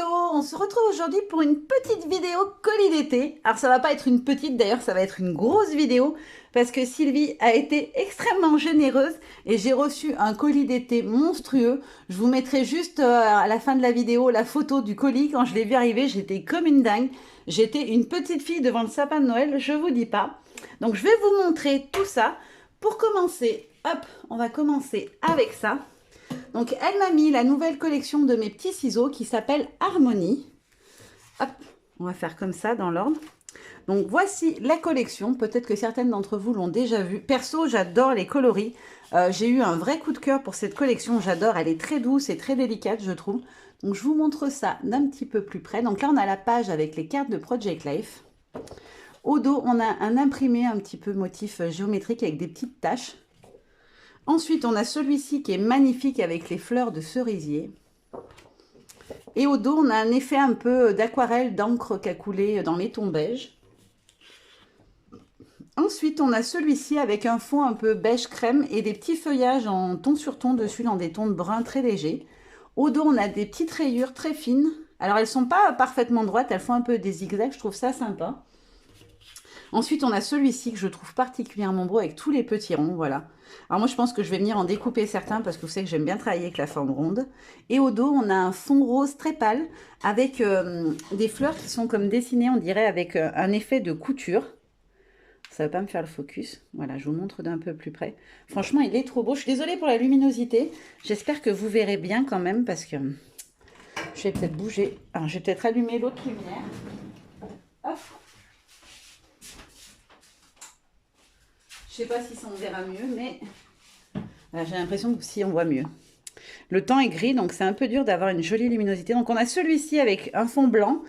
On se retrouve aujourd'hui pour une petite vidéo colis d'été. Alors ça va pas être une petite d'ailleurs, ça va être une grosse vidéo parce que Sylvie a été extrêmement généreuse et j'ai reçu un colis d'été monstrueux. Je vous mettrai juste à la fin de la vidéo la photo du colis. Quand je l'ai vu arriver, j'étais comme une dingue. J'étais une petite fille devant le sapin de Noël, je vous dis pas. Donc je vais vous montrer tout ça. Pour commencer, hop, on va commencer avec ça. Donc, elle m'a mis la nouvelle collection de mes petits ciseaux qui s'appelle Harmonie. Hop, on va faire comme ça dans l'ordre. Donc, voici la collection. Peut-être que certaines d'entre vous l'ont déjà vue. Perso, j'adore les coloris. J'ai eu un vrai coup de cœur pour cette collection. J'adore. Elle est très douce et très délicate, je trouve. Donc, je vous montre ça d'un petit peu plus près. Donc là, on a la page avec les cartes de Project Life. Au dos, on a un imprimé un petit peu motif géométrique avec des petites taches. Ensuite, on a celui-ci qui est magnifique avec les fleurs de cerisier. Et au dos, on a un effet un peu d'aquarelle, d'encre qui a coulé dans les tons beige. Ensuite, on a celui-ci avec un fond un peu beige crème et des petits feuillages en ton sur ton dessus dans des tons de brun très légers. Au dos, on a des petites rayures très fines. Alors, elles ne sont pas parfaitement droites, elles font un peu des zigzags, je trouve ça sympa. Ensuite, on a celui-ci que je trouve particulièrement beau avec tous les petits ronds, voilà. Alors moi, je pense que je vais venir en découper certains parce que vous savez que j'aime bien travailler avec la forme ronde. Et au dos, on a un fond rose très pâle avec des fleurs qui sont comme dessinées, on dirait, avec un effet de couture. Ça ne va pas me faire le focus. Voilà, je vous montre d'un peu plus près. Franchement, il est trop beau. Je suis désolée pour la luminosité. J'espère que vous verrez bien quand même parce que je vais peut-être bouger. Alors, je vais peut-être allumer l'autre lumière. Hop. Je ne sais pas si ça on verra mieux, mais j'ai l'impression que si on voit mieux. Le temps est gris, donc c'est un peu dur d'avoir une jolie luminosité. Donc on a celui-ci avec un fond blanc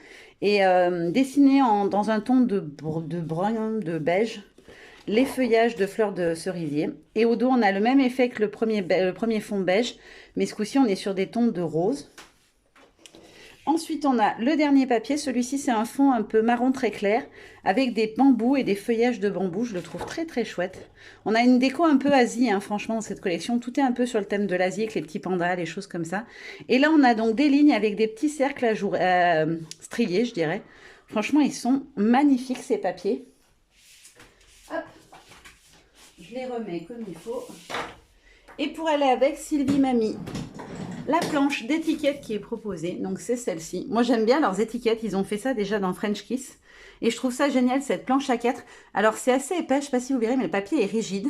et dessiné dans un ton de brun, de beige, les feuillages de fleurs de cerisier. Et au dos, on a le même effet que le premier fond beige, mais ce coup-ci, on est sur des tons de rose. Ensuite, on a le dernier papier. Celui-ci, c'est un fond un peu marron très clair avec des bambous et des feuillages de bambou. Je le trouve très, très chouette. On a une déco un peu Asie, hein, franchement, dans cette collection. Tout est un peu sur le thème de l'Asie avec les petits pandas, les choses comme ça. Et là, on a donc des lignes avec des petits cercles à striés, je dirais. Franchement, ils sont magnifiques, ces papiers. Hop, je les remets comme il faut. Et pour aller avec, Sylvie m'a mis la planche d'étiquette qui est proposée, donc c'est celle-ci. Moi j'aime bien leurs étiquettes, ils ont fait ça déjà dans French Kiss. Et je trouve ça génial, cette planche à 4. Alors c'est assez épais, je ne sais pas si vous verrez, mais le papier est rigide.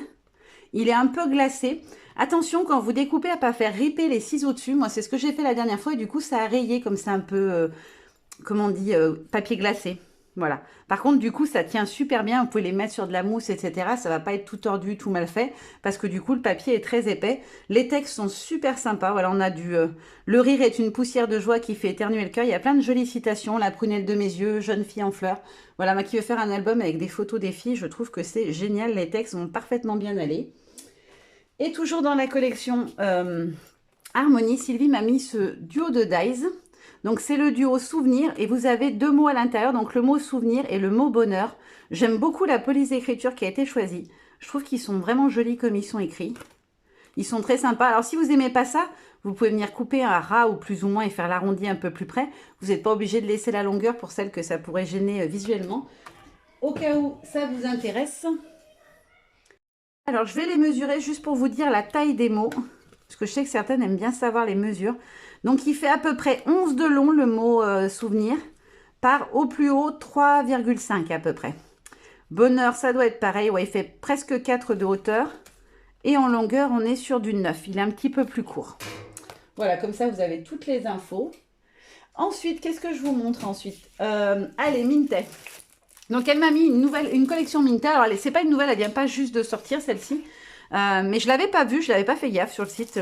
Il est un peu glacé. Attention quand vous découpez à ne pas faire riper les ciseaux dessus. Moi c'est ce que j'ai fait la dernière fois et du coup ça a rayé comme c'est un peu, comment on dit, papier glacé. Voilà. Par contre, du coup, ça tient super bien. Vous pouvez les mettre sur de la mousse, etc. Ça va pas être tout tordu, tout mal fait, parce que du coup, le papier est très épais. Les textes sont super sympas. Voilà, on a du le rire est une poussière de joie qui fait éternuer le cœur. Il y a plein de jolies citations. La prunelle de mes yeux, jeune fille en fleurs. Voilà, moi qui veux faire un album avec des photos des filles, je trouve que c'est génial. Les textes vont parfaitement bien aller. Et toujours dans la collection Harmonie, Sylvie m'a mis ce duo de dies. Donc c'est le duo souvenir et vous avez deux mots à l'intérieur, donc le mot souvenir et le mot bonheur. J'aime beaucoup la police d'écriture qui a été choisie. Je trouve qu'ils sont vraiment jolis comme ils sont écrits. Ils sont très sympas. Alors si vous n'aimez pas ça, vous pouvez venir couper un ras ou plus ou moins et faire l'arrondi un peu plus près. Vous n'êtes pas obligé de laisser la longueur pour celles que ça pourrait gêner visuellement. Au cas où ça vous intéresse. Alors je vais les mesurer juste pour vous dire la taille des mots. Parce que je sais que certaines aiment bien savoir les mesures. Donc, il fait à peu près 11 de long, le mot souvenir, par au plus haut 3,5 à peu près. Bonheur, ça doit être pareil. Ouais, il fait presque 4 de hauteur. Et en longueur, on est sur du 9. Il est un petit peu plus court. Voilà, comme ça, vous avez toutes les infos. Ensuite, qu'est-ce que je vous montre ensuite allez, Minté. Donc, elle m'a mis une collection Minté. Alors, c'est pas une nouvelle, elle vient pas juste de sortir, celle-ci. Mais je l'avais pas vue, je l'avais pas fait gaffe sur le site.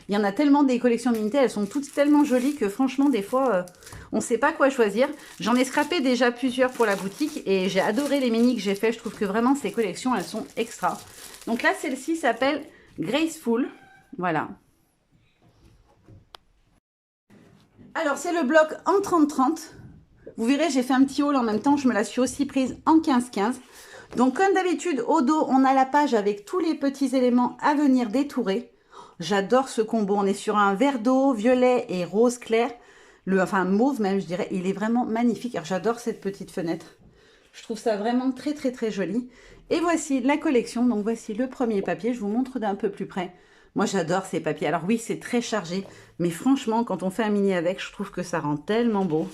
Il y en a tellement des collections Minté, elles sont toutes tellement jolies que franchement des fois on sait pas quoi choisir. J'en ai scrappé déjà plusieurs pour la boutique et j'ai adoré les mini que j'ai fait. Je trouve que vraiment ces collections elles sont extra. Donc là celle-ci s'appelle Graceful, voilà. Alors c'est le bloc en 30-30. Vous verrez j'ai fait un petit haul en même temps, je me la suis aussi prise en 15-15. Donc, comme d'habitude, au dos, on a la page avec tous les petits éléments à venir détourer. J'adore ce combo. On est sur un vert d'eau, violet et rose clair. enfin mauve même, je dirais. Il est vraiment magnifique. Alors, j'adore cette petite fenêtre. Je trouve ça vraiment très, très, très joli. Et voici la collection. Donc, voici le premier papier. Je vous montre d'un peu plus près. Moi, j'adore ces papiers. Alors oui, c'est très chargé. Mais franchement, quand on fait un mini avec, je trouve que ça rend tellement beau.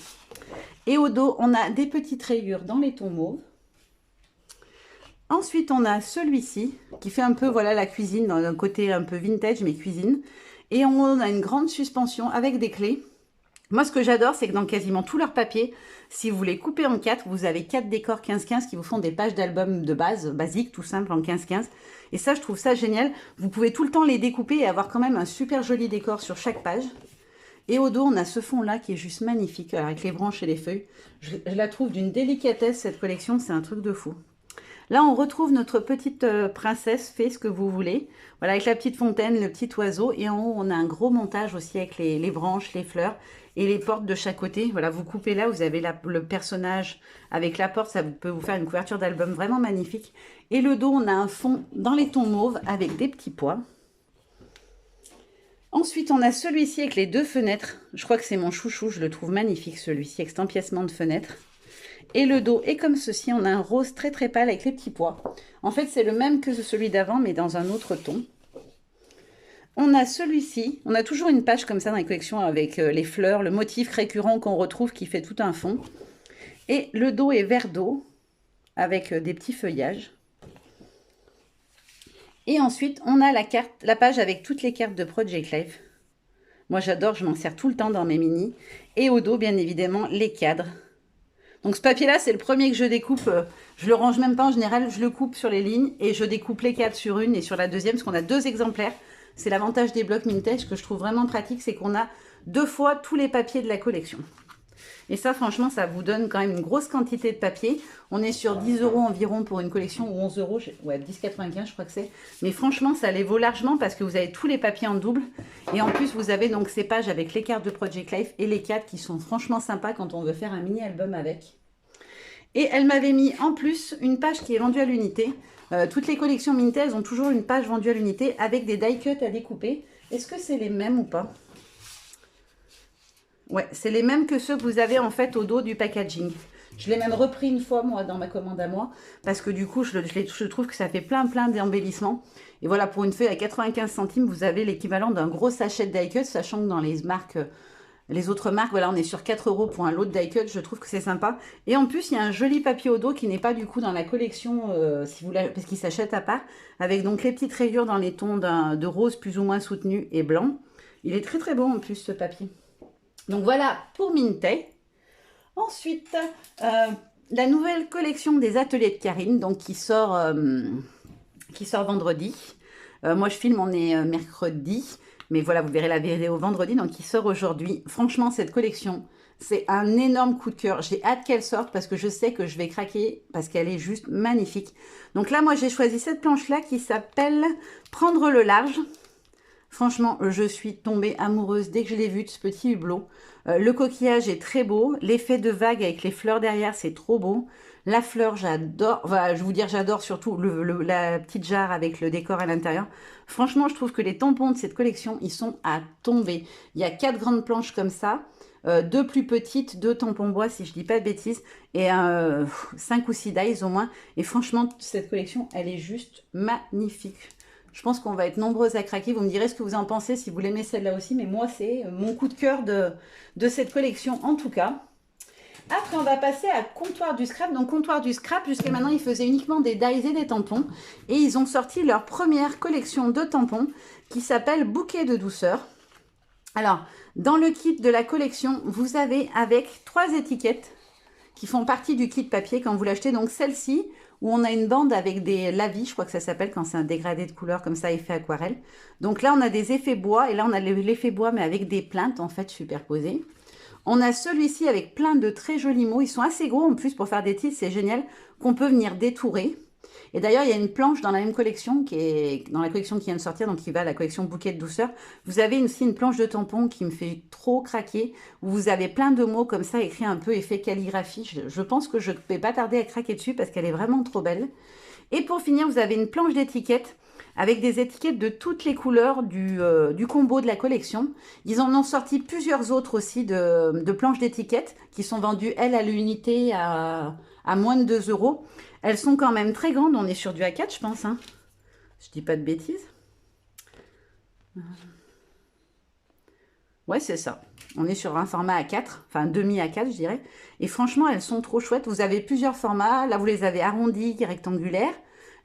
Et au dos, on a des petites rayures dans les tons mauves. Ensuite, on a celui-ci qui fait un peu, voilà, la cuisine, dans un côté un peu vintage, mais cuisine. Et on a une grande suspension avec des clés. Moi, ce que j'adore, c'est que dans quasiment tous leurs papiers, si vous les coupez en 4, vous avez 4 décors 15-15 qui vous font des pages d'album de base, basiques, tout simple, en 15-15. Et ça, je trouve ça génial. Vous pouvez tout le temps les découper et avoir quand même un super joli décor sur chaque page. Et au dos, on a ce fond-là qui est juste magnifique, avec les branches et les feuilles. Je la trouve d'une délicatesse, cette collection, c'est un truc de fou. Là, on retrouve notre petite princesse, fait ce que vous voulez. Voilà, avec la petite fontaine, le petit oiseau. Et en haut, on a un gros montage aussi avec les branches, les fleurs et les portes de chaque côté. Voilà, vous coupez là, vous avez le personnage avec la porte. Ça peut vous faire une couverture d'album vraiment magnifique. Et le dos, on a un fond dans les tons mauves avec des petits pois. Ensuite, on a celui-ci avec les 2 fenêtres. Je crois que c'est mon chouchou, je le trouve magnifique celui-ci, avec cet empiècement de fenêtre. Et le dos est comme ceci, on a un rose très très pâle avec les petits pois. En fait, c'est le même que celui d'avant, mais dans un autre ton. On a celui-ci, on a toujours une page comme ça dans les collections avec les fleurs, le motif récurrent qu'on retrouve qui fait tout un fond. Et le dos est vert d'eau, avec des petits feuillages. Et ensuite, on a la page avec toutes les cartes de Project Life. Moi, j'adore, je m'en sers tout le temps dans mes minis. Et au dos, bien évidemment, les cadres. Donc ce papier-là, c'est le premier que je découpe. Je le range même pas en général, je le coupe sur les lignes et je découpe les 4 sur une et sur la deuxième parce qu'on a 2 exemplaires. C'est l'avantage des blocs Mintage que je trouve vraiment pratique, c'est qu'on a 2 fois tous les papiers de la collection. Et ça, franchement, ça vous donne quand même une grosse quantité de papier. On est sur 10 € environ pour une collection, ou 11 €, ouais, 10,95 je crois que c'est. Mais franchement, ça les vaut largement parce que vous avez tous les papiers en double. Et en plus, vous avez donc ces pages avec les cartes de Project Life et les 4 qui sont franchement sympas quand on veut faire un mini-album avec. Et elle m'avait mis en plus une page qui est vendue à l'unité. Toutes les collections Mintage ont toujours une page vendue à l'unité avec des die cuts à découper. Est-ce que c'est les mêmes ou pas? Ouais, c'est les mêmes que ceux que vous avez en fait au dos du packaging. Je l'ai même repris une fois, moi, dans ma commande à moi, parce que du coup, je trouve que ça fait plein d'embellissements. Et voilà, pour une feuille à 95 centimes, vous avez l'équivalent d'un gros sachet de die cut, sachant que dans les marques, les autres marques, voilà, on est sur 4 € pour un lot de die cut. Je trouve que c'est sympa. Et en plus, il y a un joli papier au dos qui n'est pas du coup dans la collection, si vous parce qu'il s'achète à part, avec donc les petites rayures dans les tons de rose plus ou moins soutenu et blanc. Il est très très beau en plus, ce papier. Donc voilà pour Mintage. Ensuite, la nouvelle collection des ateliers de Karine, donc qui sort vendredi. Moi, je filme, on est mercredi. Mais voilà, vous verrez la vidéo vendredi, donc qui sort aujourd'hui. Franchement, cette collection, c'est un énorme coup de cœur. J'ai hâte qu'elle sorte parce que je sais que je vais craquer parce qu'elle est juste magnifique. Donc là, moi, j'ai choisi cette planche-là qui s'appelle « Prendre le large ». Franchement, je suis tombée amoureuse dès que je l'ai vu de ce petit hublot. Le coquillage est très beau. L'effet de vague avec les fleurs derrière, c'est trop beau. La fleur, j'adore. Enfin, je vais vous dire, j'adore surtout la petite jarre avec le décor à l'intérieur. Franchement, je trouve que les tampons de cette collection, ils sont à tomber. Il y a 4 grandes planches comme ça. 2 plus petites, 2 tampons bois si je dis pas de bêtises, et 5 ou 6 dies au moins. Et franchement, cette collection, elle est juste magnifique. Je pense qu'on va être nombreuses à craquer. Vous me direz ce que vous en pensez si vous l'aimez celle-là aussi. Mais moi, c'est mon coup de cœur de cette collection en tout cas. Après, on va passer à Comptoir du Scrap. Donc, Comptoir du Scrap, jusqu'à maintenant, ils faisaient uniquement des dies et des tampons. Et ils ont sorti leur première collection de tampons qui s'appelle Bouquet de douceur. Alors, dans le kit de la collection, vous avez avec 3 étiquettes qui font partie du kit papier quand vous l'achetez. Donc, celle-ci, où on a une bande avec des lavis, je crois que ça s'appelle quand c'est un dégradé de couleur comme ça, effet aquarelle. Donc là, on a des effets bois, et là, on a l'effet bois, mais avec des plaintes, en fait, superposées. On a celui-ci avec plein de très jolis mots. Ils sont assez gros, en plus, pour faire des titres, c'est génial, qu'on peut venir détourer. Et d'ailleurs, il y a une planche dans la même collection, qui est dans la collection qui vient de sortir, donc qui va à la collection Bouquet de douceur. Vous avez aussi une planche de tampon qui me fait trop craquer, où vous avez plein de mots comme ça, écrits un peu effet calligraphie. Je pense que je ne vais pas tarder à craquer dessus, parce qu'elle est vraiment trop belle. Et pour finir, vous avez une planche d'étiquette avec des étiquettes de toutes les couleurs du combo de la collection. Ils en ont sorti plusieurs autres aussi de planches d'étiquettes qui sont vendues, elles, à l'unité à moins de 2 €. Elles sont quand même très grandes, on est sur du A4, je pense. Hein. Je dis pas de bêtises. Ouais, c'est ça. On est sur un format A4, enfin demi A4, je dirais. Et franchement, elles sont trop chouettes. Vous avez plusieurs formats. Là, vous les avez arrondis, rectangulaires.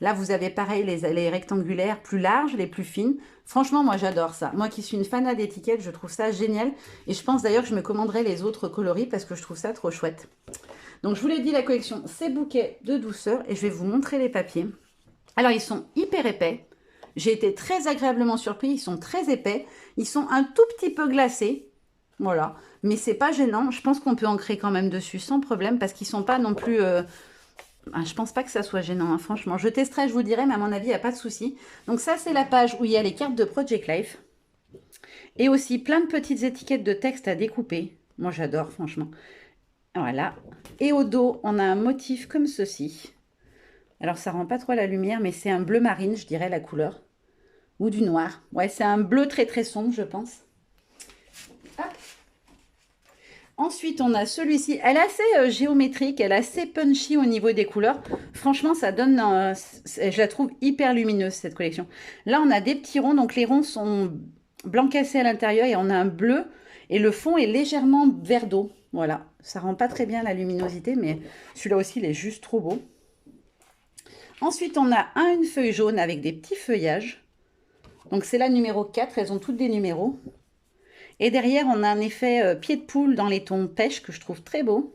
Là, vous avez pareil les rectangulaires plus larges, les plus fines. Franchement, moi, j'adore ça. Moi qui suis une fanat d'étiquettes, je trouve ça génial. Et je pense d'ailleurs que je me commanderai les autres coloris parce que je trouve ça trop chouette. Donc, je vous l'ai dit, la collection, c'est Bouquet de douceur. Et je vais vous montrer les papiers. Alors, ils sont hyper épais. J'ai été très agréablement surpris. Ils sont très épais. Ils sont un tout petit peu glacés. Voilà. Mais c'est pas gênant. Je pense qu'on peut en créer quand même dessus sans problème parce qu'ils sont pas non plus... je pense pas que ça soit gênant, hein, franchement. Je testerai, je vous dirai, mais à mon avis, il n'y a pas de souci. Donc ça, c'est la page où il y a les cartes de Project Life. Et aussi plein de petites étiquettes de texte à découper. Moi, j'adore, franchement. Voilà. Et au dos, on a un motif comme ceci. Alors, ça rend pas trop la lumière, mais c'est un bleu marine, je dirais, la couleur. Ou du noir. Ouais, c'est un bleu très très sombre, je pense. Hop. Ensuite, on a celui-ci. Elle est assez géométrique, elle est assez punchy au niveau des couleurs. Franchement, ça donne... je la trouve hyper lumineuse, cette collection. Là, on a des petits ronds. Donc, les ronds sont blanc cassé à l'intérieur et on a un bleu. Et le fond est légèrement vert d'eau. Voilà. Ça rend pas très bien la luminosité, mais celui-là aussi, il est juste trop beau. Ensuite, on a une feuille jaune avec des petits feuillages. Donc, c'est la numéro 4. Elles ont toutes des numéros. Et derrière, on a un effet pied de poule dans les tons pêche que je trouve très beau.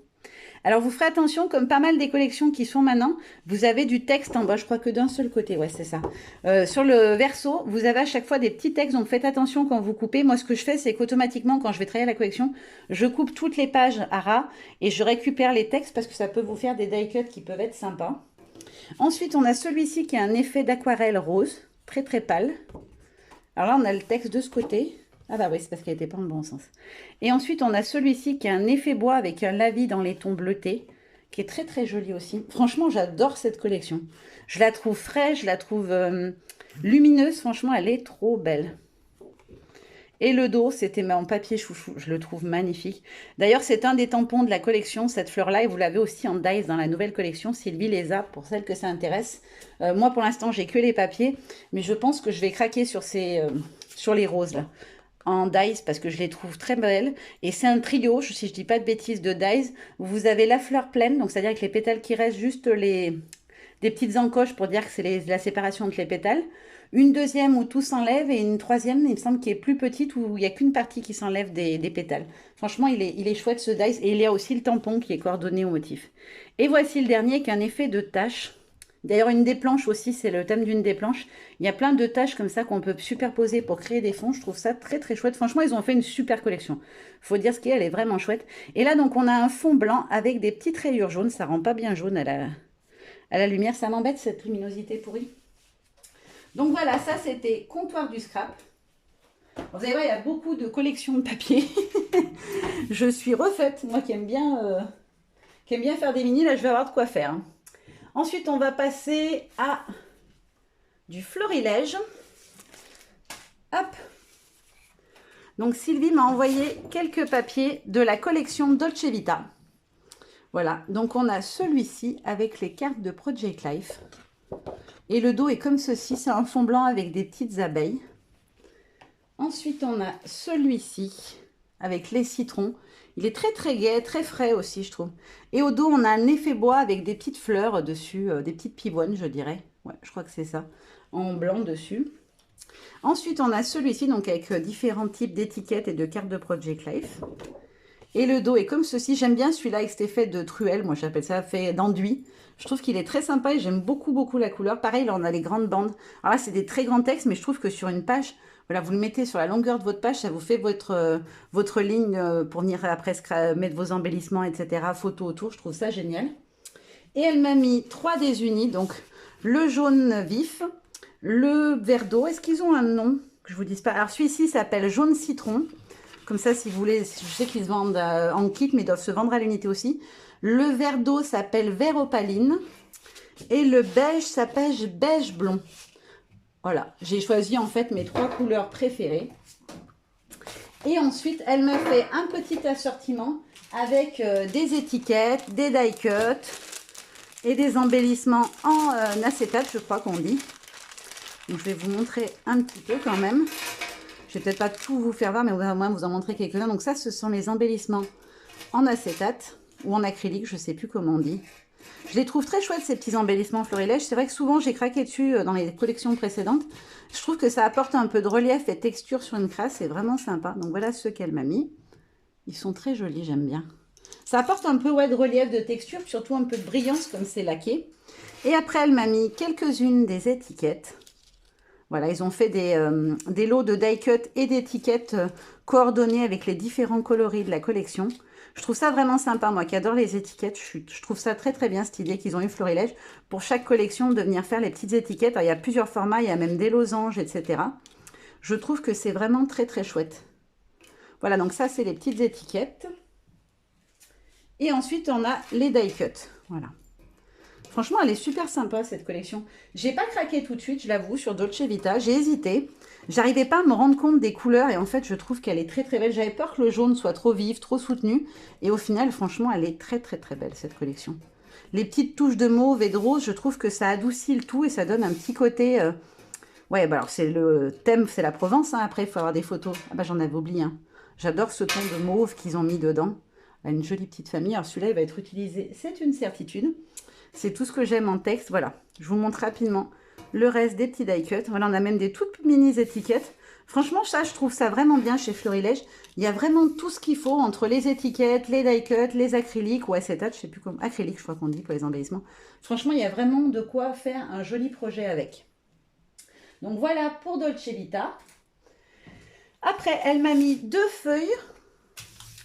Alors, vous ferez attention, comme pas mal des collections qui sont maintenant, vous avez du texte en bas, je crois que d'un seul côté, ouais, c'est ça. Sur le verso, vous avez à chaque fois des petits textes, donc faites attention quand vous coupez. Moi, ce que je fais, c'est qu'automatiquement, quand je vais travailler la collection, je coupe toutes les pages à ras et je récupère les textes parce que ça peut vous faire des die cuts qui peuvent être sympas. Ensuite, on a celui-ci qui a un effet d'aquarelle rose, très très pâle. Alors là, on a le texte de ce côté. Ah bah oui, c'est parce qu'elle n'était pas dans le bon sens. Et ensuite, on a celui-ci qui a un effet bois avec un lavis dans les tons bleutés, qui est très très joli aussi. Franchement, j'adore cette collection. Je la trouve fraîche, je la trouve lumineuse. Franchement, elle est trop belle. Et le dos, c'était en papier chouchou. Je le trouve magnifique. D'ailleurs, c'est un des tampons de la collection, cette fleur-là. Et vous l'avez aussi en dies dans la nouvelle collection. Sylvie les a pour celles que ça intéresse. Moi, pour l'instant, j'ai que les papiers. Mais je pense que je vais craquer sur les roses, là. En dies parce que je les trouve très belles. Et c'est un trio, si je dis pas de bêtises, de dies. Vous avez la fleur pleine, donc c'est-à-dire avec les pétales qui restent, juste des petites encoches pour dire que c'est la séparation entre les pétales. Une deuxième où tout s'enlève et une troisième, il me semble, qui est plus petite où il n'y a qu'une partie qui s'enlève des pétales. Franchement, il est chouette ce dies. Et il y a aussi le tampon qui est coordonné au motif. Et voici le dernier qui a un effet de tache. D'ailleurs, une des planches aussi, c'est le thème d'une des planches. Il y a plein de taches comme ça qu'on peut superposer pour créer des fonds. Je trouve ça très très chouette. Franchement, ils ont fait une super collection. Faut dire ce qu'elle elle est vraiment chouette. Et là, donc, on a un fond blanc avec des petites rayures jaunes. Ça rend pas bien jaune à la lumière. Ça m'embête cette luminosité pourrie. Donc voilà, ça c'était Comptoir du Scrap. Vous allez voir, il y a beaucoup de collections de papier. Je suis refaite. Moi qui aime bien faire des mini, là je vais avoir de quoi faire. Ensuite, on va passer à du florilège. Hop. Donc, Sylvie m'a envoyé quelques papiers de la collection Dolce Vita. Voilà. Donc, on a celui-ci avec les cartes de Project Life. Et le dos est comme ceci. C'est un fond blanc avec des petites abeilles. Ensuite, on a celui-ci avec les citrons. Il est très très gai, très frais aussi, je trouve. Et au dos, on a un effet bois avec des petites fleurs dessus, des petites pivoines, je dirais. Ouais, je crois que c'est ça, en blanc dessus. Ensuite, on a celui-ci, donc avec différents types d'étiquettes et de cartes de Project Life. Et le dos est comme ceci. J'aime bien celui-là avec cet effet de truelle. Moi, j'appelle ça fait d'enduit. Je trouve qu'il est très sympa et j'aime beaucoup, beaucoup la couleur. Pareil, là, on a les grandes bandes. Alors là, c'est des très grands textes, mais je trouve que sur une page, voilà, vous le mettez sur la longueur de votre page, ça vous fait votre ligne pour venir après mettre vos embellissements, etc. Photos autour. Je trouve ça génial. Et elle m'a mis 3 désunis, donc le jaune vif, le vert d'eau. Est-ce qu'ils ont un nom que je vous dise pas? Alors, celui-ci s'appelle jaune citron. Comme ça, si vous voulez, je sais qu'ils se vendent en kit, mais ils doivent se vendre à l'unité aussi. Le vert d'eau s'appelle vert opaline. Et le beige s'appelle beige blond. Voilà, j'ai choisi en fait mes 3 couleurs préférées. Et ensuite, elle me fait un petit assortiment avec des étiquettes, des die cuts et des embellissements en acétate, je crois qu'on dit. Donc, je vais vous montrer un petit peu quand même. Je vais peut-être pas tout vous faire voir, mais au moins vous en montrer quelques-uns. Donc ça, ce sont les embellissements en acétate ou en acrylique, je ne sais plus comment on dit. Je les trouve très chouettes, ces petits embellissements florilèges. C'est vrai que souvent, j'ai craqué dessus dans les collections précédentes. Je trouve que ça apporte un peu de relief et texture sur une crasse. C'est vraiment sympa. Donc voilà ceux qu'elle m'a mis. Ils sont très jolis, j'aime bien. Ça apporte un peu de relief, de texture, surtout un peu de brillance comme c'est laqué. Et après, elle m'a mis quelques-unes des étiquettes. Voilà, ils ont fait des lots de die cut et d'étiquettes coordonnées avec les différents coloris de la collection. Je trouve ça vraiment sympa, moi qui adore les étiquettes. Je trouve ça très très bien cette idée qu'ils ont eu Florilège pour chaque collection de venir faire les petites étiquettes. Alors, il y a plusieurs formats, il y a même des losanges, etc. Je trouve que c'est vraiment très très chouette. Voilà, donc ça c'est les petites étiquettes. Et ensuite on a les die cut. Voilà. Franchement, elle est super sympa, cette collection. J'ai pas craqué tout de suite, je l'avoue, sur Dolce Vita. J'ai hésité. J'arrivais pas à me rendre compte des couleurs. Et en fait, je trouve qu'elle est très, très belle. J'avais peur que le jaune soit trop vif, trop soutenu. Et au final, franchement, elle est très, très, très belle, cette collection. Les petites touches de mauve et de rose, je trouve que ça adoucit le tout. Et ça donne un petit côté... Ouais, bah alors, c'est le thème, c'est la Provence. Hein. Après, il faut avoir des photos. Ah bah, j'en avais oublié. Hein. J'adore ce ton de mauve qu'ils ont mis dedans. Une jolie petite famille. Alors, celui-là, il va être utilisé, c'est une certitude. C'est tout ce que j'aime en texte. Voilà, je vous montre rapidement le reste des petits die cuts. Voilà, on a même des toutes mini étiquettes. Franchement, ça, je trouve ça vraiment bien chez Florilège. Il y a vraiment tout ce qu'il faut entre les étiquettes, les die cuts, les acryliques ou acétate, je sais plus comment. Acrylique, je crois qu'on dit pour les embellissements. Franchement, il y a vraiment de quoi faire un joli projet avec. Donc voilà pour Dolce Vita. Après, elle m'a mis 2 feuilles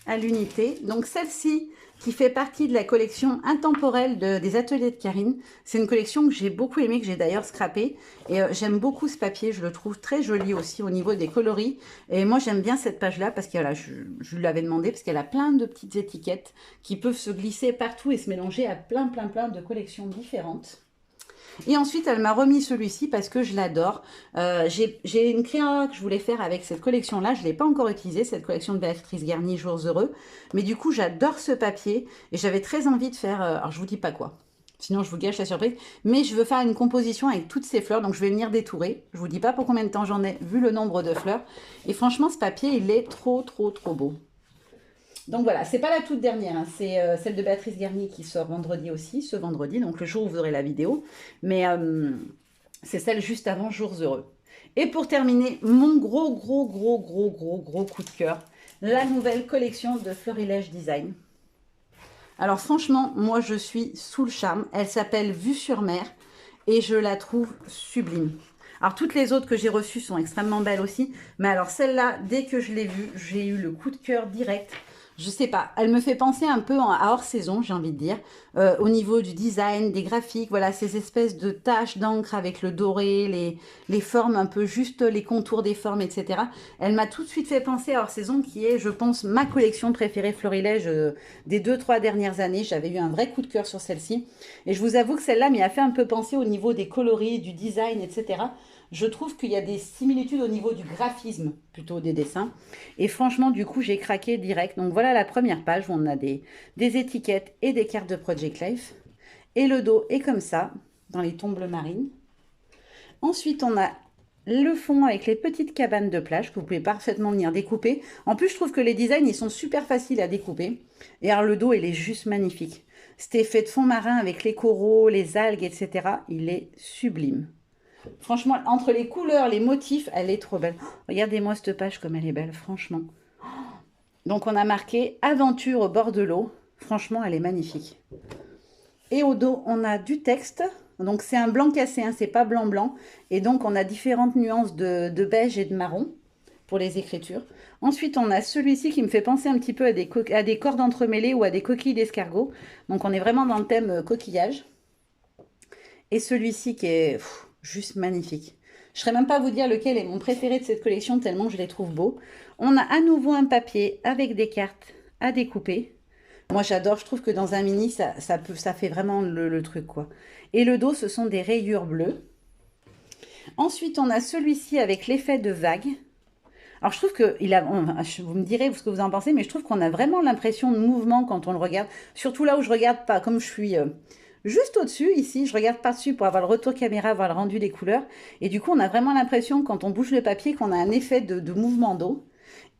à l'unité. Donc celle-ci, qui fait partie de la collection intemporelle des ateliers de Karine. C'est une collection que j'ai beaucoup aimée, que j'ai d'ailleurs scrappée. Et j'aime beaucoup ce papier, je le trouve très joli aussi au niveau des coloris. Et moi j'aime bien cette page-là parce que voilà, je lui l'avais demandé parce qu'elle a plein de petites étiquettes qui peuvent se glisser partout et se mélanger à plein de collections différentes. Et ensuite, elle m'a remis celui-ci parce que je l'adore. J'ai une créa que je voulais faire avec cette collection-là. Je ne l'ai pas encore utilisée, cette collection de Béatrice Garnier, Jours Heureux. Mais du coup, j'adore ce papier et j'avais très envie de faire... alors, je ne vous dis pas quoi. Sinon, je vous gâche la surprise. Mais je veux faire une composition avec toutes ces fleurs. Donc, je vais venir détourer. Je ne vous dis pas pour combien de temps j'en ai, vu le nombre de fleurs. Et franchement, ce papier, il est trop beau. Donc voilà, c'est pas la toute dernière, hein. C'est celle de Béatrice Garnier qui sort vendredi aussi, ce vendredi, donc le jour où vous aurez la vidéo. Mais c'est celle juste avant Jours Heureux. Et pour terminer, mon gros coup de cœur, la nouvelle collection de Florilège Design. Alors franchement, moi je suis sous le charme. Elle s'appelle Vue sur mer et je la trouve sublime. Alors toutes les autres que j'ai reçues sont extrêmement belles aussi. Mais alors celle-là, dès que je l'ai vue, j'ai eu le coup de cœur direct. Je sais pas, elle me fait penser un peu à hors saison, j'ai envie de dire, au niveau du design, des graphiques, voilà, ces espèces de taches d'encre avec le doré, les formes un peu juste, les contours des formes, etc. Elle m'a tout de suite fait penser à hors saison, qui est, je pense, ma collection préférée Florilège des 2-3 dernières années. J'avais eu un vrai coup de cœur sur celle-ci. Et je vous avoue que celle-là m'y a fait un peu penser au niveau des coloris, du design, etc. Je trouve qu'il y a des similitudes au niveau du graphisme, plutôt des dessins. Et franchement, du coup, j'ai craqué direct. Donc voilà la première page où on a des étiquettes et des cartes de Project Life. Et le dos est comme ça, dans les tons bleu marine. Ensuite, on a le fond avec les petites cabanes de plage que vous pouvez parfaitement venir découper. En plus, je trouve que les designs, ils sont super faciles à découper. Et alors, le dos, il est juste magnifique. Cet effet de fond marin avec les coraux, les algues, etc., il est sublime. Franchement, entre les couleurs, les motifs, elle est trop belle. Regardez-moi cette page comme elle est belle, franchement. Donc, on a marqué « Aventure au bord de l'eau ». Franchement, elle est magnifique. Et au dos, on a du texte. Donc, c'est un blanc cassé, hein, c'est pas blanc-blanc. Et donc, on a différentes nuances de beige et de marron pour les écritures. Ensuite, on a celui-ci qui me fait penser un petit peu à des cordes entremêlées ou à des coquilles d'escargot. Donc, on est vraiment dans le thème coquillage. Et celui-ci qui est juste magnifique. Je ne saurais même pas vous dire lequel est mon préféré de cette collection, tellement je les trouve beaux. On a à nouveau un papier avec des cartes à découper. Moi, j'adore. Je trouve que dans un mini, ça fait vraiment le truc, quoi. Et le dos, ce sont des rayures bleues. Ensuite, on a celui-ci avec l'effet de vague. Alors, je trouve que, vous me direz ce que vous en pensez, mais je trouve qu'on a vraiment l'impression de mouvement quand on le regarde. Surtout là où je regarde pas, comme je suis juste au-dessus, ici, je regarde pas dessus pour avoir le retour caméra, avoir le rendu des couleurs. Et du coup, on a vraiment l'impression, quand on bouge le papier, qu'on a un effet de mouvement d'eau.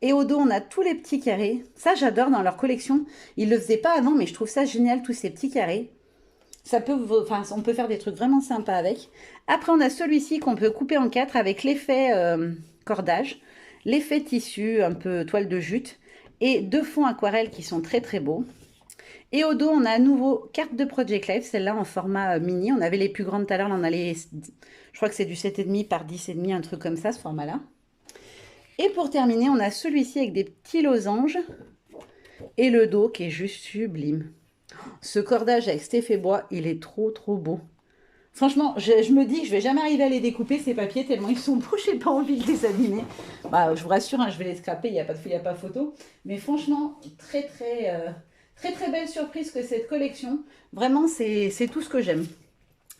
Et au dos, on a tous les petits carrés. Ça, j'adore dans leur collection. Ils le faisaient pas avant, mais je trouve ça génial, tous ces petits carrés. On peut faire des trucs vraiment sympas avec. Après, on a celui-ci qu'on peut couper en 4 avec l'effet cordage, l'effet tissu, un peu toile de jute, et 2 fonds aquarelles qui sont très très beaux. Et au dos, on a à nouveau carte de Project Life, celle-là en format mini. On avait les plus grandes tout à l'heure, on a je crois que c'est du 7,5 par 10,5, un truc comme ça, ce format-là. Et pour terminer, on a celui-ci avec des petits losanges et le dos qui est juste sublime. Ce cordage avec cet effet bois, il est trop trop beau. Franchement, je me dis que je vais jamais arriver à les découper ces papiers tellement ils sont beaux, j'ai pas envie de les abîmer. Bah, je vous rassure, hein, je vais les scraper, il n'y a pas photo. Mais franchement, très belle surprise que cette collection. Vraiment, c'est tout ce que j'aime.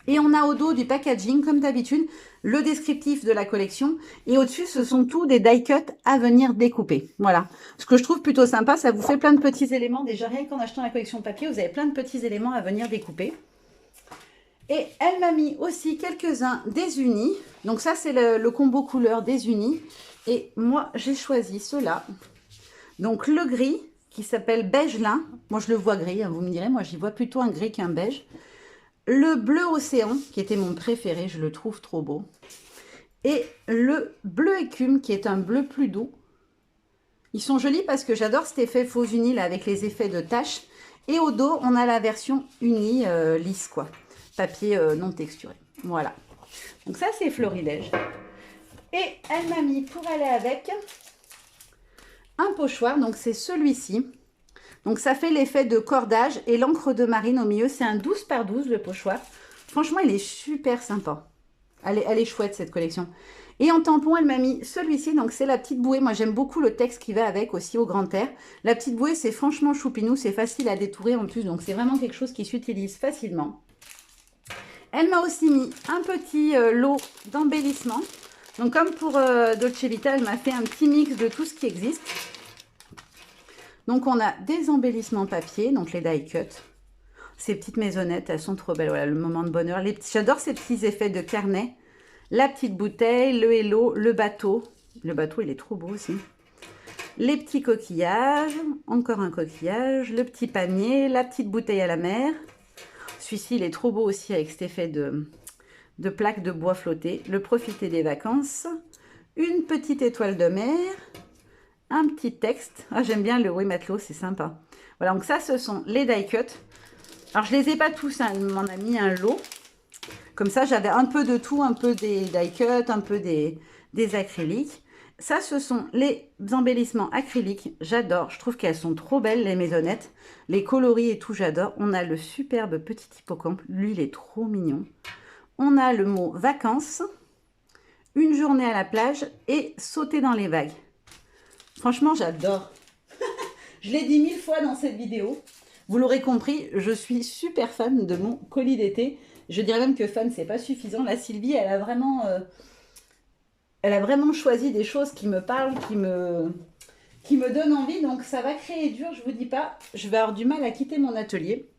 Et on a au dos du packaging, comme d'habitude, le descriptif de la collection. Et au-dessus, ce sont tous des die cuts à venir découper. Voilà. Ce que je trouve plutôt sympa, ça vous fait plein de petits éléments. Déjà, rien qu'en achetant la collection papier, vous avez plein de petits éléments à venir découper. Et elle m'a mis aussi quelques-uns des unis. Donc ça, c'est le combo couleur des unis. Et moi, j'ai choisi ceux-là. Donc le gris, qui s'appelle beige lin. Moi, je le vois gris, hein, vous me direz. Moi, j'y vois plutôt un gris qu'un beige. Le bleu océan, qui était mon préféré, je le trouve trop beau. Et le bleu écume, qui est un bleu plus doux. Ils sont jolis parce que j'adore cet effet faux uni, là, avec les effets de taches. Et au dos, on a la version unie lisse, quoi. Papier non texturé. Voilà. Donc ça, c'est Florilège. Et elle m'a mis pour aller avec un pochoir. Donc c'est celui-ci. Donc ça fait l'effet de cordage et l'encre de marine au milieu. C'est un 12 par 12 le pochoir. Franchement, il est super sympa. Elle est chouette cette collection. Et en tampon, elle m'a mis celui-ci. Donc c'est la petite bouée. Moi, j'aime beaucoup le texte qui va avec aussi au grand air. La petite bouée, c'est franchement choupinou. C'est facile à détourer en plus. Donc c'est vraiment quelque chose qui s'utilise facilement. Elle m'a aussi mis un petit lot d'embellissement. Donc comme pour Dolce Vita, elle m'a fait un petit mix de tout ce qui existe. Donc, on a des embellissements papier, donc les die cut. Ces petites maisonnettes, elles sont trop belles. Voilà, le moment de bonheur. J'adore ces petits effets de carnet. La petite bouteille, le hello, le bateau. Le bateau, il est trop beau aussi. Les petits coquillages. Encore un coquillage. Le petit panier. La petite bouteille à la mer. Celui-ci, il est trop beau aussi avec cet effet de plaque de bois flotté. Le profiter des vacances. Une petite étoile de mer. Un petit texte. Ah, j'aime bien le oui matelot, c'est sympa. Voilà, donc ça, ce sont les die cut. Alors, je les ai pas tous, hein, elle m'en a mis un lot. Comme ça, j'avais un peu de tout, un peu des die cut, un peu des acryliques. Ça, ce sont les embellissements acryliques. J'adore, je trouve qu'elles sont trop belles, les maisonnettes. Les coloris et tout, j'adore. On a le superbe petit hippocampe. Lui, il est trop mignon. On a le mot vacances, une journée à la plage et sauter dans les vagues. Franchement, j'adore. Je l'ai dit 1000 fois dans cette vidéo. Vous l'aurez compris, je suis super fan de mon colis d'été. Je dirais même que fan, c'est pas suffisant. Là, Sylvie, elle a vraiment choisi des choses qui me parlent, qui me donnent envie. Donc, ça va créer dur, je vous dis pas. Je vais avoir du mal à quitter mon atelier.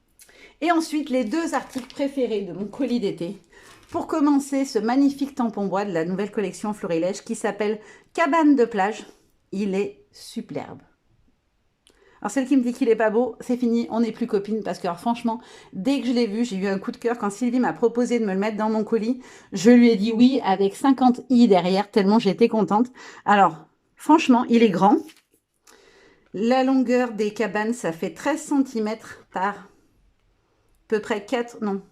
Et ensuite, les 2 articles préférés de mon colis d'été. Pour commencer, ce magnifique tampon bois de la nouvelle collection Florilège qui s'appelle Cabane de plage. Il est superbe. Alors celle qui me dit qu'il est pas beau, c'est fini, on n'est plus copines parce que alors, franchement, dès que je l'ai vu, j'ai eu un coup de cœur quand Sylvie m'a proposé de me le mettre dans mon colis. Je lui ai dit oui avec 50 i derrière tellement j'étais contente. Alors franchement, il est grand. La longueur des cabanes, ça fait 13 cm par à peu près 4, non.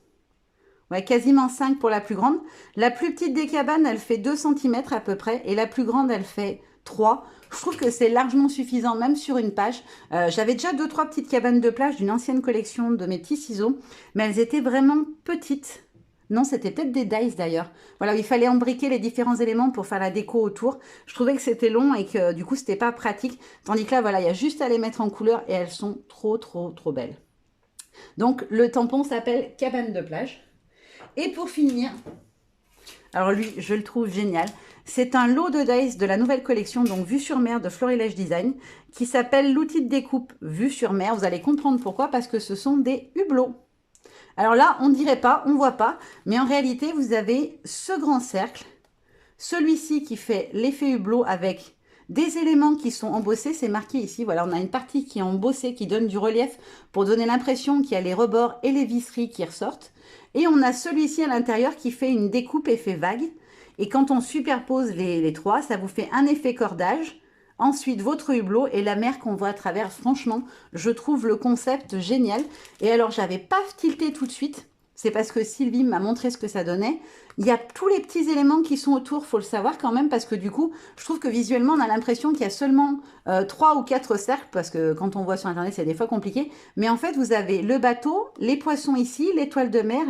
Ouais, quasiment 5 pour la plus grande. La plus petite des cabanes, elle fait 2 cm à peu près. Et la plus grande, elle fait 3. Je trouve que c'est largement suffisant, même sur une page. J'avais déjà 2-3 petites cabanes de plage d'une ancienne collection de mes petits ciseaux. Mais elles étaient vraiment petites. Non, c'était peut-être des dies d'ailleurs. Voilà, il fallait embriquer les différents éléments pour faire la déco autour. Je trouvais que c'était long et que du coup, c'était pas pratique. Tandis que là, voilà, il y a juste à les mettre en couleur et elles sont trop belles. Donc, le tampon s'appelle Cabane de plage. Et pour finir, Alors lui, je le trouve génial. C'est un lot de dice de la nouvelle collection, donc Vue sur mer de Florilège Design, qui s'appelle l'outil de découpe Vue sur mer. Vous allez comprendre pourquoi, parce que ce sont des hublots. Alors là, on ne dirait pas, on ne voit pas, mais en réalité, vous avez ce grand cercle, celui-ci qui fait l'effet hublot avec des éléments qui sont embossés, c'est marqué ici, voilà, on a une partie qui est embossée, qui donne du relief pour donner l'impression qu'il y a les rebords et les visseries qui ressortent. Et on a celui-ci à l'intérieur qui fait une découpe effet vague. Et quand on superpose les trois, ça vous fait un effet cordage. Ensuite, votre hublot et la mer qu'on voit à travers. Franchement, je trouve le concept génial. Et alors, j'avais pas tilté tout de suite. C'est parce que Sylvie m'a montré ce que ça donnait. Il y a tous les petits éléments qui sont autour, faut le savoir quand même, parce que du coup, je trouve que visuellement, on a l'impression qu'il y a seulement 3 ou 4 cercles, parce que quand on voit sur Internet, c'est des fois compliqué. Mais en fait, vous avez le bateau, les poissons ici, l'étoile de mer,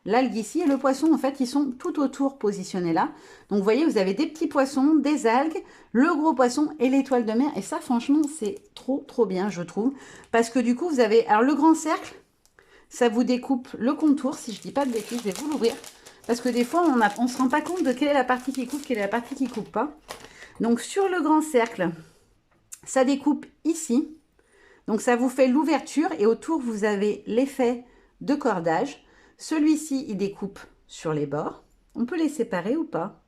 l'algue ici, et le poisson, en fait, ils sont tout autour positionnés là. Donc, vous voyez, vous avez des petits poissons, des algues, le gros poisson et l'étoile de mer. Et ça, franchement, c'est trop, trop bien, je trouve. Parce que du coup, vous avez... Alors, le grand cercle, ça vous découpe le contour, si je dis pas de bêtises, je vais vous l'ouvrir. Parce que des fois, on ne se rend pas compte de quelle est la partie qui coupe, quelle est la partie qui coupe pas. Donc, sur le grand cercle, ça découpe ici. Donc, ça vous fait l'ouverture et autour, vous avez l'effet de cordage. Celui-ci, il découpe sur les bords. On peut les séparer ou pas?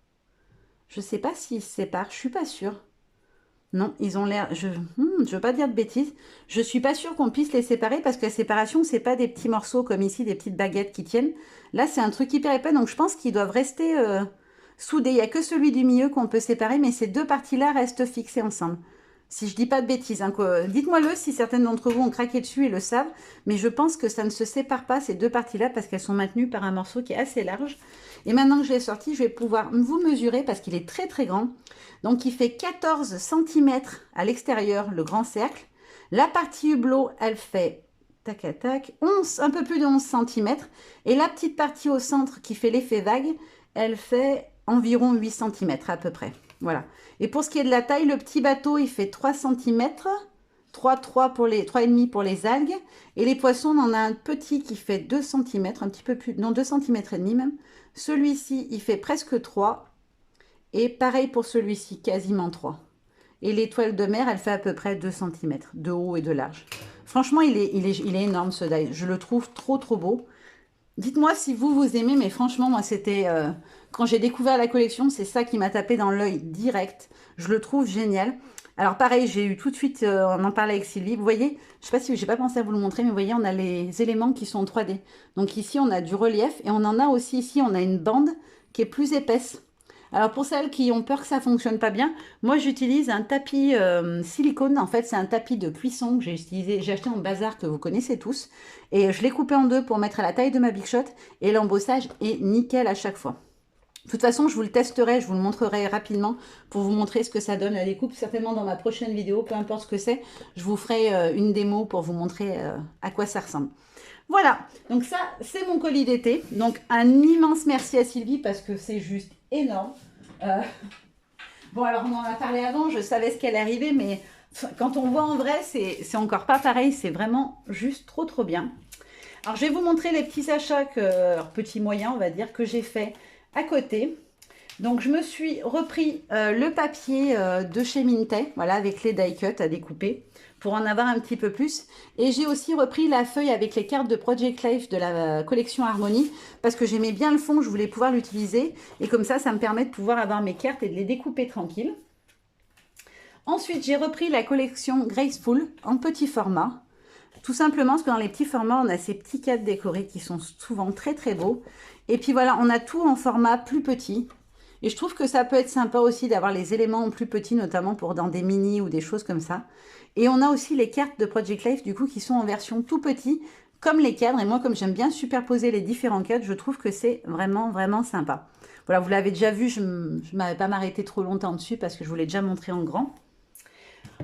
Je ne sais pas s'ils se séparent, je suis pas sûre. Non, ils ont l'air... Je veux pas dire de bêtises. Je suis pas sûre qu'on puisse les séparer parce que la séparation, c'est pas des petits morceaux comme ici, des petites baguettes qui tiennent. Là, c'est un truc hyper épais, donc je pense qu'ils doivent rester soudés. Il n'y a que celui du milieu qu'on peut séparer, mais ces deux parties-là restent fixées ensemble. Si je dis pas de bêtises, hein, dites-moi-le si certaines d'entre vous ont craqué dessus et le savent, mais je pense que ça ne se sépare pas, ces deux parties-là, parce qu'elles sont maintenues par un morceau qui est assez large. Et maintenant que je l'ai sorti, je vais pouvoir vous mesurer parce qu'il est très très grand. Donc il fait 14 cm à l'extérieur, le grand cercle. La partie hublot, elle fait tac à tac, 11, un peu plus de 11 cm. Et la petite partie au centre qui fait l'effet vague, elle fait environ 8 cm à peu près. Voilà. Et pour ce qui est de la taille, le petit bateau, il fait 3 cm. 3,5 pour les algues. Et les poissons, on en a un petit qui fait 2 cm, un petit peu plus, non 2 cm et demi même. Celui-ci, il fait presque 3. Et pareil pour celui-ci, quasiment 3. Et l'étoile de mer, elle fait à peu près 2 cm de haut et de large. Franchement, il est énorme ce die. Je le trouve trop trop beau. Dites-moi si vous aimez, mais franchement, moi, c'était... quand j'ai découvert la collection, c'est ça qui m'a tapé dans l'œil direct. Je le trouve génial. Alors pareil, j'ai eu tout de suite, on en parlait avec Sylvie. Vous voyez, je sais pas si j'ai pas pensé à vous le montrer, mais vous voyez, on a les éléments qui sont en 3D. Donc ici, on a du relief et on en a aussi ici, on a une bande qui est plus épaisse. Alors pour celles qui ont peur que ça fonctionne pas bien, moi j'utilise un tapis silicone. En fait, c'est un tapis de cuisson que j'ai acheté en bazar que vous connaissez tous. Et je l'ai coupé en deux pour mettre à la taille de ma Big Shot. Et l'embossage est nickel à chaque fois. De toute façon, je vous le testerai, je vous le montrerai rapidement pour vous montrer ce que ça donne la découpe. Certainement dans ma prochaine vidéo, peu importe ce que c'est, je vous ferai une démo pour vous montrer à quoi ça ressemble. Voilà, donc ça, c'est mon colis d'été. Donc, un immense merci à Sylvie parce que c'est juste énorme. Bon, alors, on en a parlé avant, je savais ce qu'elle arrivait, mais quand on voit en vrai, c'est encore pas pareil. C'est vraiment juste trop, trop bien. Alors, je vais vous montrer les petits achats, petits moyens, on va dire, que j'ai fait à côté. Donc, je me suis repris le papier de chez Minté, voilà, avec les die cut à découper, pour en avoir un petit peu plus. Et j'ai aussi repris la feuille avec les cartes de Project Life de la collection Harmonie, parce que j'aimais bien le fond, je voulais pouvoir l'utiliser. Et comme ça me permet de pouvoir avoir mes cartes et de les découper tranquille. Ensuite, j'ai repris la collection Graceful en petit format. Tout simplement parce que dans les petits formats, on a ces petits cadres décorés qui sont souvent très très beaux. Et puis voilà, on a tout en format plus petit. Et je trouve que ça peut être sympa aussi d'avoir les éléments en plus petits, notamment pour dans des mini ou des choses comme ça. Et on a aussi les cartes de Project Life, du coup, qui sont en version tout petit, comme les cadres. Et moi, comme j'aime bien superposer les différents cadres, je trouve que c'est vraiment, vraiment sympa. Voilà, vous l'avez déjà vu, je ne m'avais pas m'arrêter trop longtemps dessus parce que je vous l'ai déjà montré en grand.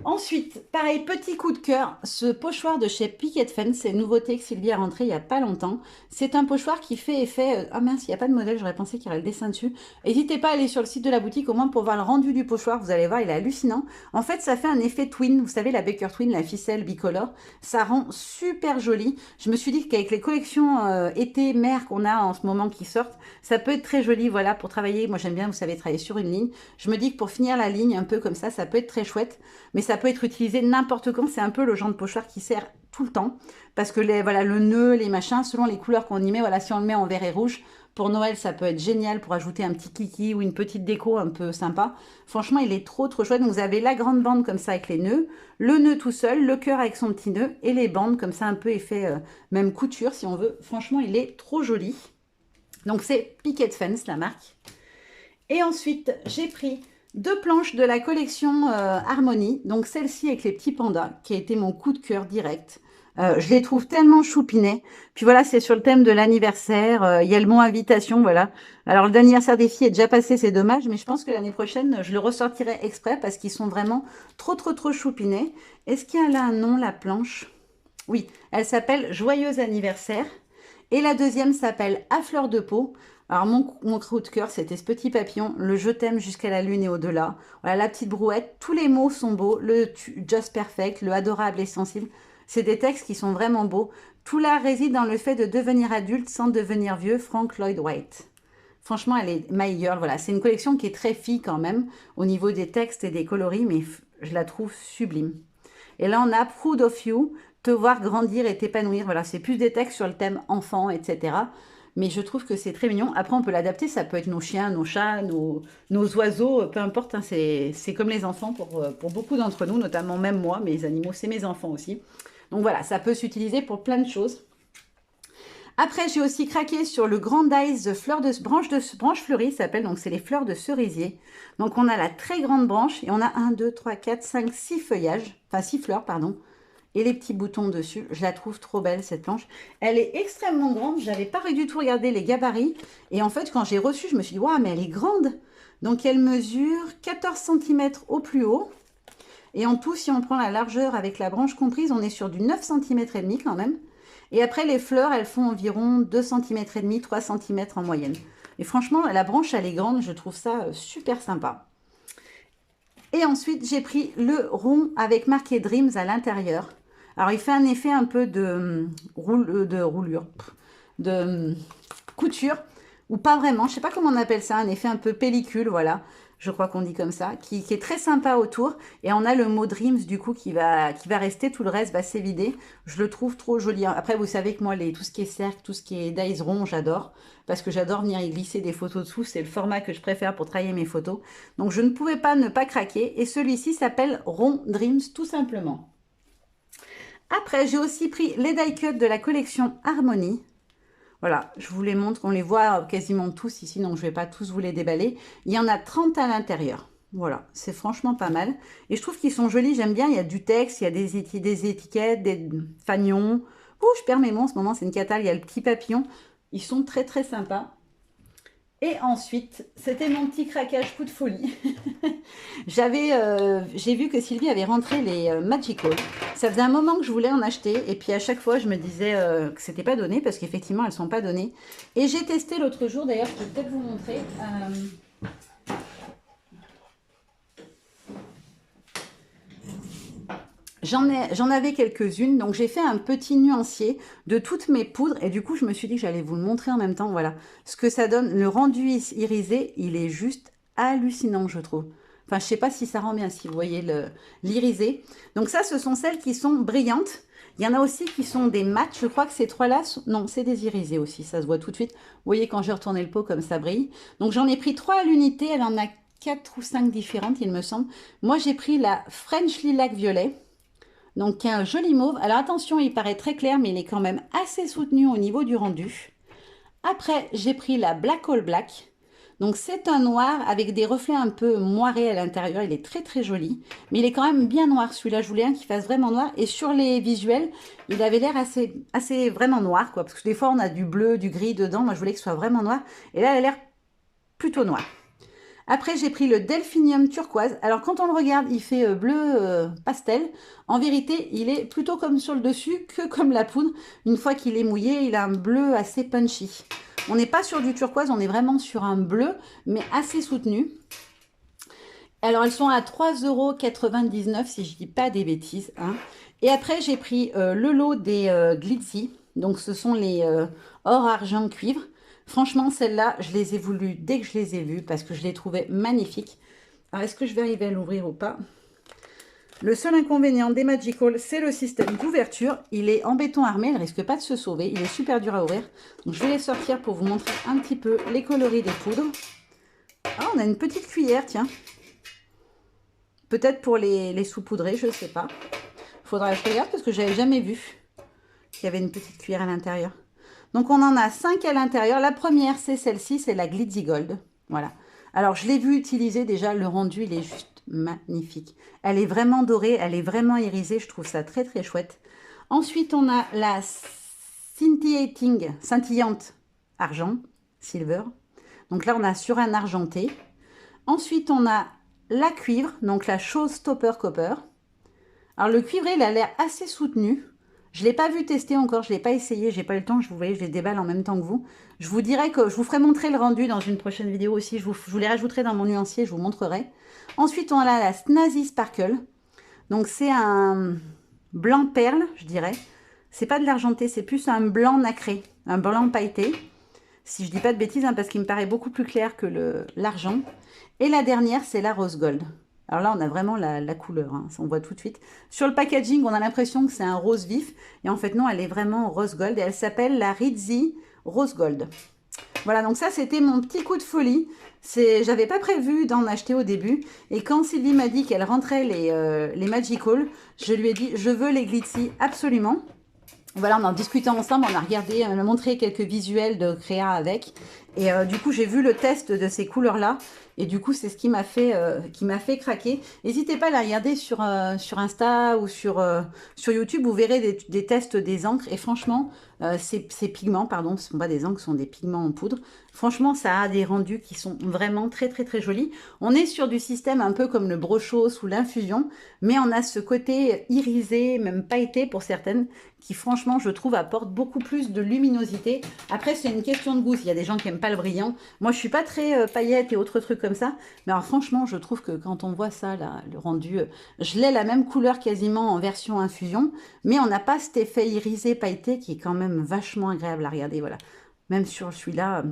Ensuite, pareil, petit coup de cœur, ce pochoir de chez Picket Fence, c'est une nouveauté que Sylvie a rentré il n'y a pas longtemps. C'est un pochoir qui fait effet... Ah mince, il n'y a pas de modèle, j'aurais pensé qu'il y aurait le dessin dessus. N'hésitez pas à aller sur le site de la boutique au moins pour voir le rendu du pochoir, vous allez voir, il est hallucinant. En fait, ça fait un effet twin, vous savez, la Baker Twin, la ficelle bicolore, ça rend super joli. Je me suis dit qu'avec les collections été-mer qu'on a en ce moment qui sortent, ça peut être très joli, voilà, pour travailler. Moi, j'aime bien, vous savez, travailler sur une ligne. Je me dis que pour finir la ligne, un peu comme ça peut être très chouette. Mais ça peut être utilisé n'importe quand. C'est un peu le genre de pochoir qui sert tout le temps. Parce que voilà, le nœud, les machins, selon les couleurs qu'on y met, voilà, si on le met en vert et rouge, pour Noël, ça peut être génial pour ajouter un petit kiki ou une petite déco un peu sympa. Franchement, il est trop chouette. Donc, vous avez la grande bande comme ça avec les nœuds, le nœud tout seul, le cœur avec son petit nœud et les bandes comme ça un peu effet même couture si on veut. Franchement, il est trop joli. Donc, c'est Picket Fence, la marque. Et ensuite, j'ai pris 2 planches de la collection Harmonie. Donc, celle-ci avec les petits pandas, qui a été mon coup de cœur direct. Je les trouve tellement choupinés. Puis voilà, c'est sur le thème de l'anniversaire. Il y a le mot invitation, voilà. Alors, l'anniversaire des filles est déjà passé, c'est dommage. Mais je pense que l'année prochaine, je le ressortirai exprès parce qu'ils sont vraiment trop choupinés. Est-ce qu'il y a là un nom, la planche? Oui, elle s'appelle Joyeux anniversaire. Et la deuxième s'appelle À fleur de peau. Alors, mon coup de cœur, c'était ce petit papillon, le je t'aime jusqu'à la lune et au-delà. Voilà, la petite brouette, tous les mots sont beaux, le just perfect, le adorable et sensible. C'est des textes qui sont vraiment beaux. Tout là réside dans le fait de devenir adulte sans devenir vieux, Frank Lloyd Wright. Franchement, elle est my girl, voilà. C'est une collection qui est très fille quand même, au niveau des textes et des coloris, mais je la trouve sublime. Et là, on a Proud of You, te voir grandir et t'épanouir. Voilà, c'est plus des textes sur le thème enfant, etc. Mais je trouve que c'est très mignon. Après, on peut l'adapter. Ça peut être nos chiens, nos chats, nos oiseaux, peu importe. Hein, c'est comme les enfants pour beaucoup d'entre nous, notamment même moi. Mes animaux, c'est mes enfants aussi. Donc voilà, ça peut s'utiliser pour plein de choses. Après, j'ai aussi craqué sur le Grand Ice branche fleurie, ça s'appelle. Donc, c'est les fleurs de cerisier. Donc, on a la très grande branche et on a 1, 2, 3, 4, 5, 6 feuillages. Enfin, 6 fleurs, pardon. Et les petits boutons dessus. Je la trouve trop belle, cette planche. Elle est extrêmement grande. Je n'avais pas du tout regardé les gabarits. Et en fait, quand j'ai reçu, je me suis dit, waouh, mais elle est grande. Donc, elle mesure 14 cm au plus haut. Et en tout, si on prend la largeur avec la branche comprise, on est sur du 9 cm et demi quand même. Et après, les fleurs, elles font environ 2 cm et demi, 3 cm en moyenne. Et franchement, la branche, elle est grande. Je trouve ça super sympa. Et ensuite, j'ai pris le rond avec marqué Dreams à l'intérieur. Alors, il fait un effet un peu de roulure, de couture, ou pas vraiment. Je ne sais pas comment on appelle ça, un effet un peu pellicule, voilà. Je crois qu'on dit comme ça, qui est très sympa autour. Et on a le mot Dreams, du coup, qui va rester. Tout le reste va s'évider. Je le trouve trop joli. Après, vous savez que moi, tout ce qui est cercle, tout ce qui est dies rond, j'adore. Parce que j'adore venir y glisser des photos dessous. C'est le format que je préfère pour travailler mes photos. Donc, je ne pouvais pas ne pas craquer. Et celui-ci s'appelle Rond Dreams, tout simplement. Après, j'ai aussi pris les die cuts de la collection Harmonie. Voilà, je vous les montre, on les voit quasiment tous ici, donc je ne vais pas tous vous les déballer. Il y en a 30 à l'intérieur. Voilà, c'est franchement pas mal. Et je trouve qu'ils sont jolis, j'aime bien. Il y a du texte, il y a des étiquettes, des fagnons. Ouh, je perds mes mots en ce moment, c'est une cata. Il y a le petit papillon. Ils sont très sympas. Et ensuite, c'était mon petit craquage coup de folie. J'ai vu que Sylvie avait rentré les Magical. Ça faisait un moment que je voulais en acheter. Et puis à chaque fois, je me disais que c'était pas donné. Parce qu'effectivement, elles sont pas données. Et j'ai testé l'autre jour. D'ailleurs, je peux peut-être vous montrer. J'en avais quelques-unes, donc j'ai fait un petit nuancier de toutes mes poudres et du coup je me suis dit que j'allais vous le montrer en même temps, voilà. Ce que ça donne, le rendu irisé, il est juste hallucinant je trouve. Enfin je sais pas si ça rend bien, si vous voyez l'irisé. Donc ça ce sont celles qui sont brillantes. Il y en a aussi qui sont des mats, je crois que ces trois-là, non c'est des irisés aussi, ça se voit tout de suite. Vous voyez quand j'ai retourné le pot comme ça brille. Donc j'en ai pris 3 à l'unité, elle en a 4 ou 5 différentes il me semble. Moi j'ai pris la French Lilac Violet. Donc, un joli mauve. Alors, attention, il paraît très clair, mais il est quand même assez soutenu au niveau du rendu. Après, j'ai pris la Black All Black. Donc, c'est un noir avec des reflets un peu moirés à l'intérieur. Il est très joli. Mais il est quand même bien noir. Celui-là, je voulais un qui fasse vraiment noir. Et sur les visuels, il avait l'air assez vraiment noir, quoi. Parce que des fois, on a du bleu, du gris dedans. Moi, je voulais que ce soit vraiment noir. Et là, il a l'air plutôt noir. Après, j'ai pris le Delphinium turquoise. Alors, quand on le regarde, il fait bleu pastel. En vérité, il est plutôt comme sur le dessus que comme la poudre. Une fois qu'il est mouillé, il a un bleu assez punchy. On n'est pas sur du turquoise, on est vraiment sur un bleu, mais assez soutenu. Alors, elles sont à 3,99 € si je dis pas des bêtises. Hein. Et après, j'ai pris le lot des Glitzy. Donc, ce sont les or, argent, cuivre. Franchement, celles-là, je les ai voulues dès que je les ai vues parce que je les trouvais magnifiques. Alors, est-ce que je vais arriver à l'ouvrir ou pas? Le seul inconvénient des Magical, c'est le système d'ouverture. Il est en béton armé, il ne risque pas de se sauver. Il est super dur à ouvrir. Donc, je vais les sortir pour vous montrer un petit peu les coloris des poudres. Ah, on a une petite cuillère, tiens. Peut-être pour les saupoudrer, je ne sais pas. Il faudra que je regarde parce que je n'avais jamais vu qu'il y avait une petite cuillère à l'intérieur. Donc, on en a 5 à l'intérieur. La première, c'est celle-ci, c'est la Glitzy Gold. Voilà. Alors, je l'ai vu utiliser déjà. Le rendu, il est juste magnifique. Elle est vraiment dorée, elle est vraiment irisée. Je trouve ça très, très chouette. Ensuite, on a la scintillante argent, silver. Donc là, on a sur un argenté. Ensuite, on a la cuivre, donc la Showstopper Copper. Alors, le cuivré, il a l'air assez soutenu. Je ne l'ai pas vu tester encore, je ne l'ai pas essayé, j'ai pas eu le temps, vous voyez, je les déballe en même temps que vous. Je vous dirai que je vous ferai montrer le rendu dans une prochaine vidéo aussi, je vous les rajouterai dans mon nuancier, je vous montrerai. Ensuite, on a la Snazzy Sparkle. Donc, c'est un blanc perle, je dirais. C'est pas de l'argenté, c'est plus un blanc nacré, un blanc pailleté. Si je dis pas de bêtises, hein, parce qu'il me paraît beaucoup plus clair que l'argent. Et la dernière, c'est la Rose Gold. Alors là, on a vraiment la couleur, hein, ça on voit tout de suite. Sur le packaging, on a l'impression que c'est un rose vif. Et en fait, non, elle est vraiment rose gold. Et elle s'appelle la Rizzi Rose Gold. Voilà, donc ça, c'était mon petit coup de folie. J'avais pas prévu d'en acheter au début. Et quand Sylvie m'a dit qu'elle rentrait les Magical, je lui ai dit, je veux les Glitzy absolument. Voilà, on en discutait ensemble, on a regardé, on a montré quelques visuels de créa avec. Et du coup, j'ai vu le test de ces couleurs-là. Et du coup, c'est ce qui m'a fait craquer. N'hésitez pas à la regarder sur Insta ou sur YouTube. Vous verrez des tests des encres. Et franchement, ces pigments, pardon, ce ne sont pas des encres, ce sont des pigments en poudre. Franchement, ça a des rendus qui sont vraiment très, très, très jolis. On est sur du système un peu comme le brochos ou l'infusion. Mais on a ce côté irisé, même pailleté pour certaines, qui franchement, je trouve, apporte beaucoup plus de luminosité. Après, c'est une question de goût. Il y a des gens qui n'aiment pas le brillant. Moi, je suis pas très paillettes et autres trucs comme ça. Mais alors, franchement, je trouve que quand on voit ça, là, le rendu, je l'ai la même couleur quasiment en version infusion. Mais on n'a pas cet effet irisé, pailleté qui est quand même vachement agréable à regarder. Voilà. Même sur celui-là,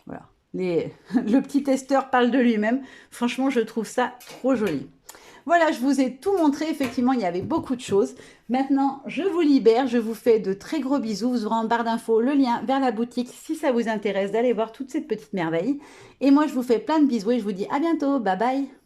voilà. Le petit testeur parle de lui-même. Franchement, je trouve ça trop joli. Voilà, je vous ai tout montré. Effectivement, il y avait beaucoup de choses. Maintenant, je vous libère. Je vous fais de très gros bisous. Vous aurez en barre d'infos le lien vers la boutique si ça vous intéresse d'aller voir toutes ces petites merveilles. Et moi, je vous fais plein de bisous et je vous dis à bientôt. Bye bye.